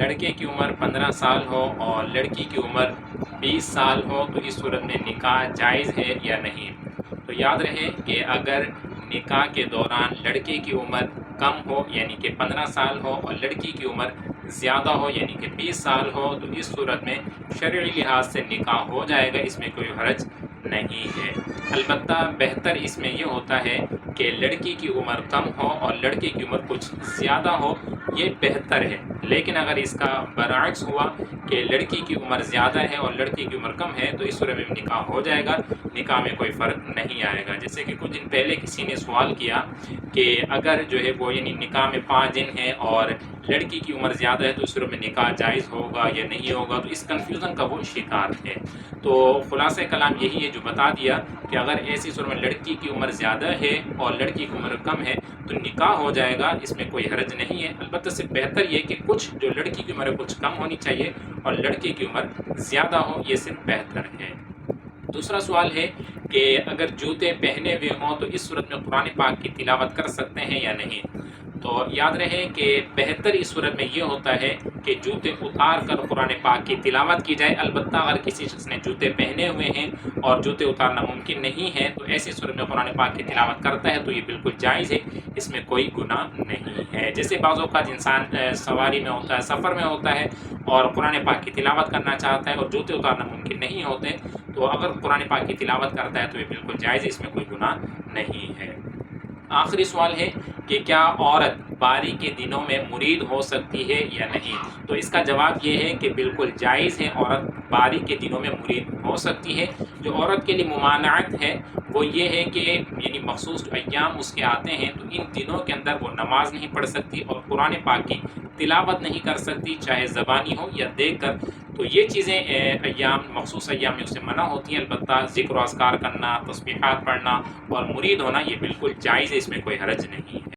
لڑکے کی عمر 15 سال ہو اور لڑکی کی عمر 20 سال ہو تو اس صورت میں نکاح جائز ہے یا نہیں؟ تو یاد رہے کہ اگر نکاح کے دوران لڑکے کی عمر کم ہو یعنی کہ 15 سال ہو اور لڑکی کی عمر زیادہ ہو یعنی کہ 20 سال ہو تو اس صورت میں شرعی لحاظ سے نکاح ہو جائے گا، اس میں کوئی حرج نہیں ہے۔ البتہ بہتر اس میں یہ ہوتا ہے کہ لڑکی کی عمر کم ہو اور لڑکے کی عمر کچھ زیادہ ہو، یہ بہتر ہے۔ لیکن اگر اس کا برعکس ہوا کہ لڑکی کی عمر زیادہ ہے اور لڑکی کی عمر کم ہے تو اس صورت میں نکاح ہو جائے گا، نکاح میں کوئی فرق نہیں آئے گا۔ جیسے کہ کچھ دن پہلے کسی نے سوال کیا کہ اگر جو ہے وہ یعنی نکاح میں 5 دن ہے اور لڑکی کی عمر زیادہ ہے تو اس صورت میں نکاح جائز ہوگا یا نہیں ہوگا، تو اس کنفیوژن کا وہ شکار ہے۔ تو خلاصہ کلام یہی ہے جو بتا دیا کہ اگر ایسی صورت میں لڑکی کی عمر زیادہ ہے اور لڑکی کی عمر کم ہے تو نکاح ہو جائے گا، اس میں کوئی حرج نہیں ہے۔ البتہ سے بہتر یہ کہ کچھ جو لڑکی کی عمر ہے کچھ کم ہونی چاہیے اور لڑکے کی عمر زیادہ ہو، یہ صرف بہتر ہے۔ دوسرا سوال ہے کہ اگر جوتے پہنے ہوئے ہوں تو اس صورت میں قرآن پاک کی تلاوت کر سکتے ہیں یا نہیں؟ تو یاد رہے کہ بہتر اس صورت میں یہ ہوتا ہے کہ جوتے اتار کر قرآن پاک کی تلاوت کی جائے۔ البتہ اگر کسی شخص نے جوتے پہنے ہوئے ہیں اور جوتے اتارنا ممکن نہیں ہے تو ایسی صورت میں قرآن پاک کی تلاوت کرتا ہے تو یہ بالکل جائز ہے، اس میں کوئی گناہ نہیں ہے۔ جیسے بعض اوقات انسان سواری میں ہوتا ہے، سفر میں ہوتا ہے اور قرآن پاک کی تلاوت کرنا چاہتا ہے اور جوتے اتارنا ممکن نہیں ہوتے، تو اگر قرآن پاک کی تلاوت کرتا ہے تو یہ بالکل جائز ہے، اس میں کوئی گناہ نہیں ہے۔ آخری سوال ہے کہ کیا عورت باری کے دنوں میں مرید ہو سکتی ہے یا نہیں؟ تو اس کا جواب یہ ہے کہ بالکل جائز ہے، عورت باری کے دنوں میں مرید ہو سکتی ہے۔ جو عورت کے لیے ممانعت ہے وہ یہ ہے کہ یعنی مخصوص ایام اس کے آتے ہیں تو ان دنوں کے اندر وہ نماز نہیں پڑھ سکتی اور قرآن پاک کی تلاوت نہیں کر سکتی، چاہے زبانی ہو یا دیکھ کر۔ تو یہ چیزیں ایام مخصوص ایام میں اسے منع ہوتی ہیں، البتہ ذکر و اذکار کرنا، تسبیحات پڑھنا اور مرید ہونا یہ بالکل جائز ہے، اس میں کوئی حرج نہیں ہے۔